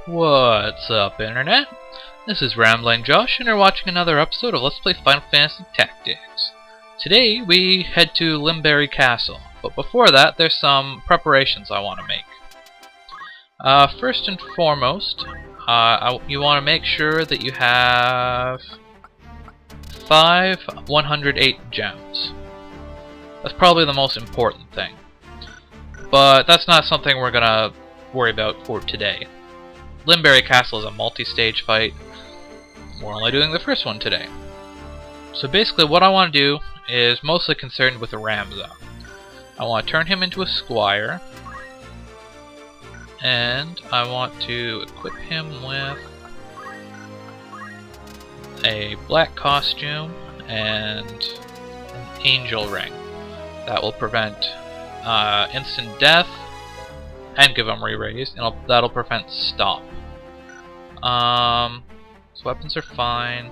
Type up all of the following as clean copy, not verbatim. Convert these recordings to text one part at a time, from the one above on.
What's up, Internet? This is Rambling Josh, and you're watching another episode of Let's Play Final Fantasy Tactics. Today, we head to Limberry Castle, but before that, there's some preparations I want to make. First and foremost, you want to make sure that you have 5 108 gems. That's probably the most important thing. But that's not something we're gonna worry about for today. Limberry Castle is a multi-stage fight. We're only doing the first one today. So basically what I want to do is mostly concerned with Ramza. I want to turn him into a squire. And I want to equip him with a black costume and an angel ring. That will prevent instant death and give him re-raise, and that'll prevent stop. His weapons are fine.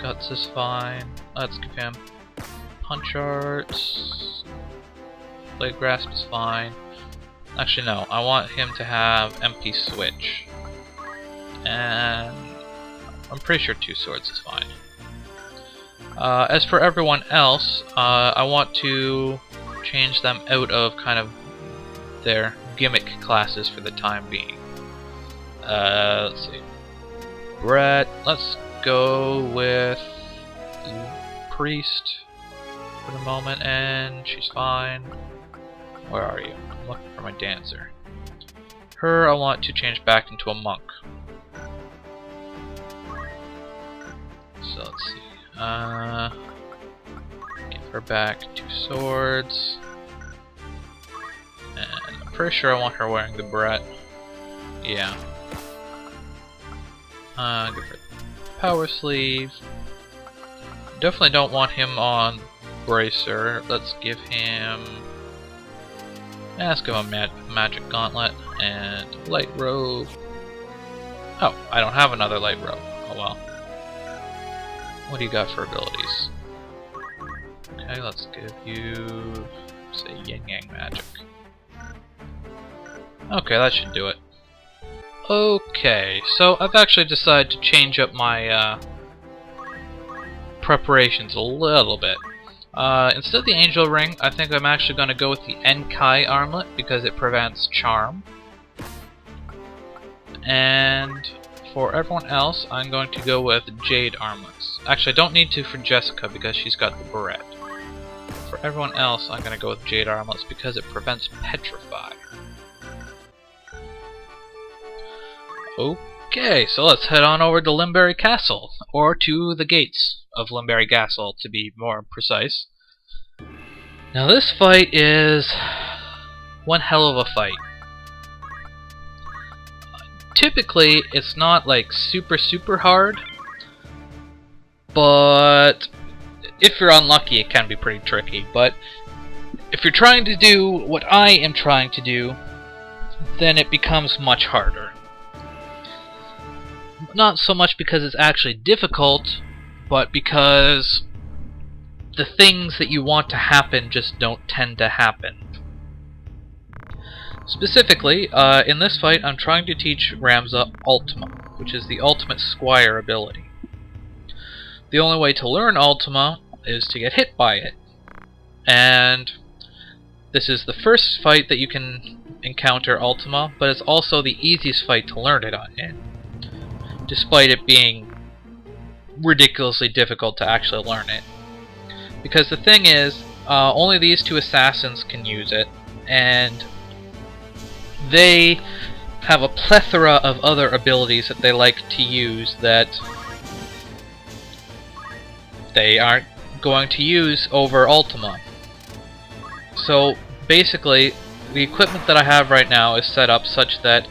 Guts is fine. Let's give him punch arts. Blade grasp is fine. Actually, no. I want him to have MP switch, and I'm pretty sure 2 swords is fine. As for everyone else, I want to change them out of kind of their gimmick classes for the time being. Let's see. Brett, let's go with Priest for the moment, and she's fine. Where are you? I'm looking for my dancer. Her, I want to change back into a monk. So let's see. Give her back 2 swords. And I'm pretty sure I want her wearing the Brett. Yeah. Give her power sleeve. Definitely don't want him on bracer. Let's give him. Let's give him magic gauntlet and light robe. Oh, I don't have another light robe. Oh well. What do you got for abilities? Okay, let's give you, say, yin yang magic. Okay, that should do it. Okay, so I've actually decided to change up my preparations a little bit. Instead of the angel ring, I think I'm actually going to go with the Enkai armlet because it prevents charm. And for everyone else, I'm going to go with jade armlets. Actually, I don't need to for Jessica because she's got the beret. For everyone else, I'm going to go with jade armlets because it prevents petrify. Okay, so let's head on over to Limberry Castle, or to the gates of Limberry Castle to be more precise. Now this fight is one hell of a fight. Typically, it's not like super hard, but if you're unlucky, it can be pretty tricky. But if you're trying to do what I am trying to do, then it becomes much harder. Not so much because it's actually difficult, but because the things that you want to happen just don't tend to happen. Specifically, in this fight, I'm trying to teach Ramza Ultima, which is the ultimate squire ability. The only way to learn Ultima is to get hit by it. And this is the first fight that you can encounter Ultima, but it's also the easiest fight to learn it in, despite it being ridiculously difficult to actually learn it. Because the thing is, only these 2 assassins can use it, and they have a plethora of other abilities that they like to use that they aren't going to use over Ultima. So basically, the equipment that I have right now is set up such that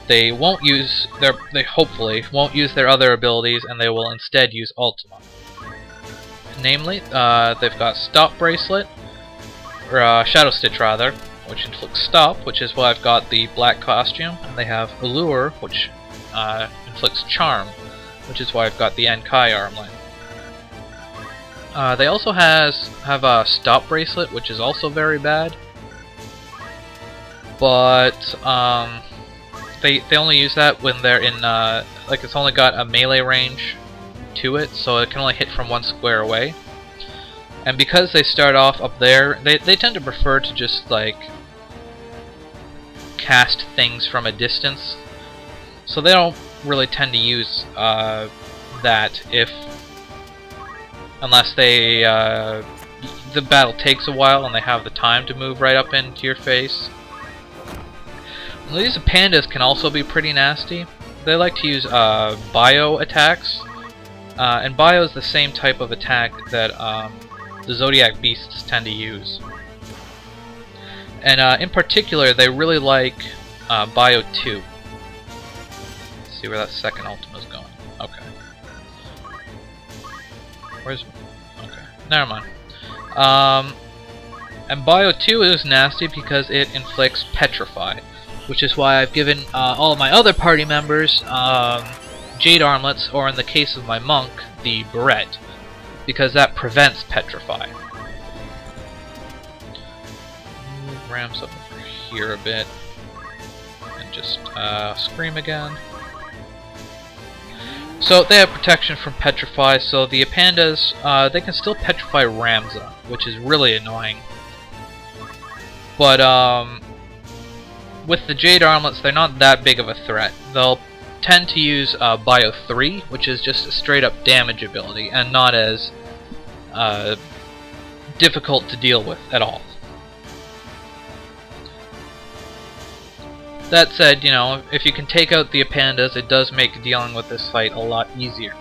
they hopefully won't use their other abilities, and they will instead use Ultima. Namely, they've got Stop Bracelet, or Shadow Stitch rather, which inflicts stop, which is why I've got the black costume, and they have Allure, which inflicts charm, which is why I've got the Enkai armlet. They also have a Stop Bracelet, which is also very bad. but they only use that when they're in like it's only got a melee range to it, so it can only hit from one square away. And because they start off up there, they tend to prefer to just like cast things from a distance, so they don't really tend to use that unless they the battle takes a while and they have the time to move right up into your face. These pandas can also be pretty nasty. They like to use bio attacks, and bio is the same type of attack that the Zodiac Beasts tend to use. And in particular, they really like bio 2. Let's see where that second Ultima is going. Okay. Where's... okay, never mind. And bio 2 is nasty because it inflicts Petrify, which is why I've given all of my other party members Jade Armlets, or in the case of my monk, the Beret, because that prevents Petrify. Move Rams up over here a bit, and just scream again. So they have protection from Petrify, so the Pandas, they can still Petrify Ramza, which is really annoying. But with the Jade Armlets, they're not that big of a threat. They'll tend to use Bio 3, which is just a straight up damage ability, and not as difficult to deal with at all. That said, you know, if you can take out the Pandas, it does make dealing with this fight a lot easier.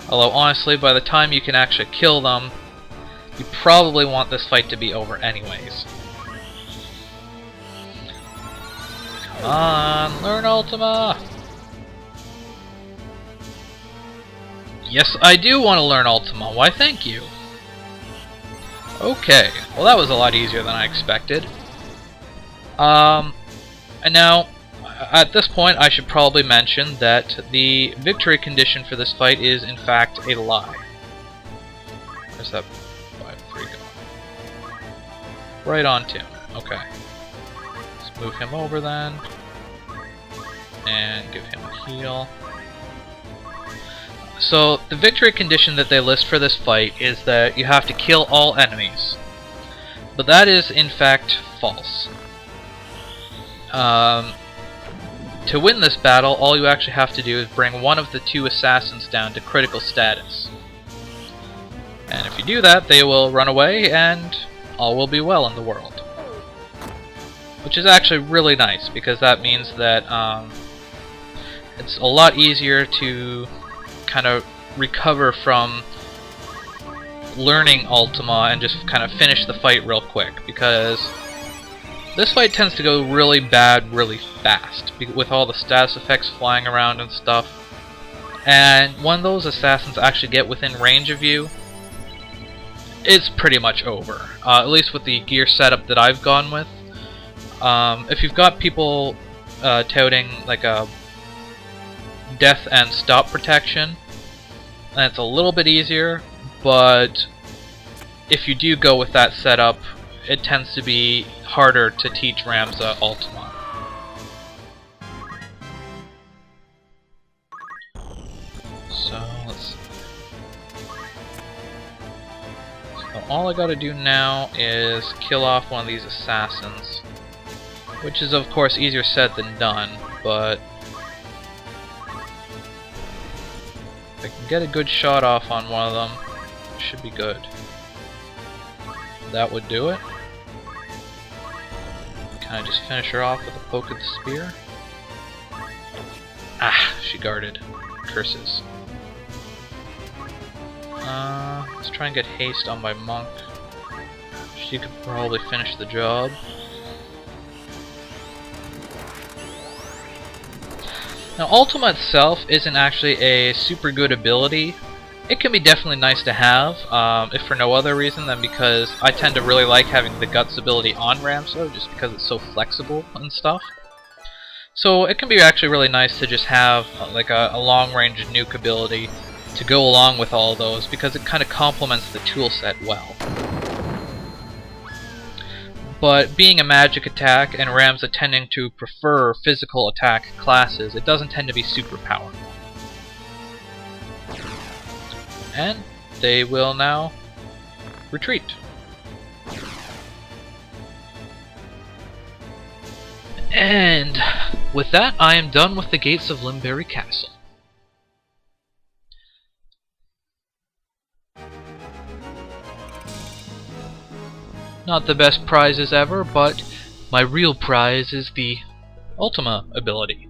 Although honestly, by the time you can actually kill them, you probably want this fight to be over anyways. Come on, learn Ultima! Yes, I do want to learn Ultima. Why, thank you. Okay, well that was a lot easier than I expected. And now, at this point, I should probably mention that the victory condition for this fight is, in fact, a lie. Where's that 5-3 go? Right on to him. Okay. Let's move him over then. And give him a heal. So, the victory condition that they list for this fight is that you have to kill all enemies. But that is, in fact, false. To win this battle, all you actually have to do is bring one of the two assassins down to critical status. And if you do that, they will run away and all will be well in the world. Which is actually really nice, because that means that it's a lot easier to kind of recover from learning Ultima and just kind of finish the fight real quick, because this fight tends to go really bad really fast, with all the status effects flying around and stuff. And when those assassins actually get within range of you, it's pretty much over. At least with the gear setup that I've gone with. If you've got people touting like a death and stop protection, then it's a little bit easier, but if you do go with that setup, it tends to be harder to teach Ramza Ultima. So let's see. So all I gotta do now is kill off one of these assassins, which is of course easier said than done, but if I can get a good shot off on one of them, it should be good. That would do it. Can I just finish her off with a poke of the spear? Ah, she guarded. Curses. Let's try and get haste on my monk. She could probably finish the job. Now, Ultima itself isn't actually a super good ability. It can be definitely nice to have, if for no other reason than because I tend to really like having the Guts ability on Ramza, just because it's so flexible and stuff. So it can be actually really nice to just have like a long-range nuke ability to go along with all of those, because it kind of complements the toolset well. But being a magic attack and Rams tending to prefer physical attack classes, it doesn't tend to be super powerful. And they will now retreat. And with that, I am done with the gates of Limberry Castle. Not the best prizes ever, but my real prize is the Ultima ability.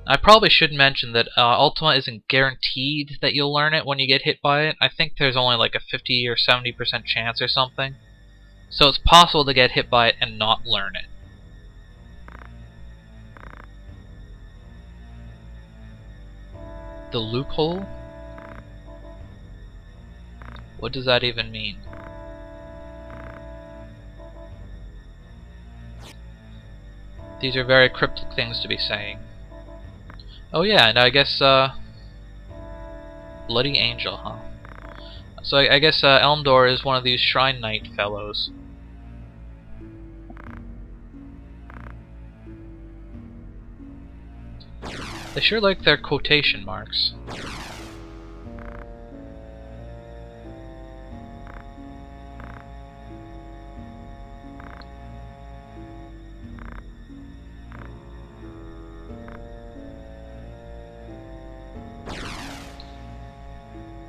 I probably should mention that Ultima isn't guaranteed that you'll learn it when you get hit by it. I think there's only like a 50 or 70% chance or something. So it's possible to get hit by it and not learn it. The loophole? What does that even mean? These are very cryptic things to be saying. Oh yeah, and I guess, Bloody Angel, huh? So I guess Elmdor is one of these Shrine Knight fellows. They sure like their quotation marks.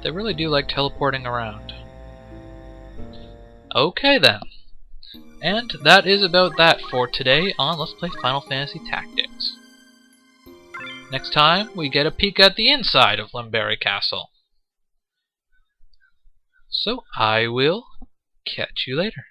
They really do like teleporting around. Okay then. And that is about that for today on Let's Play Final Fantasy Tactics. Next time, we get a peek at the inside of Limberry Castle. So, I will catch you later.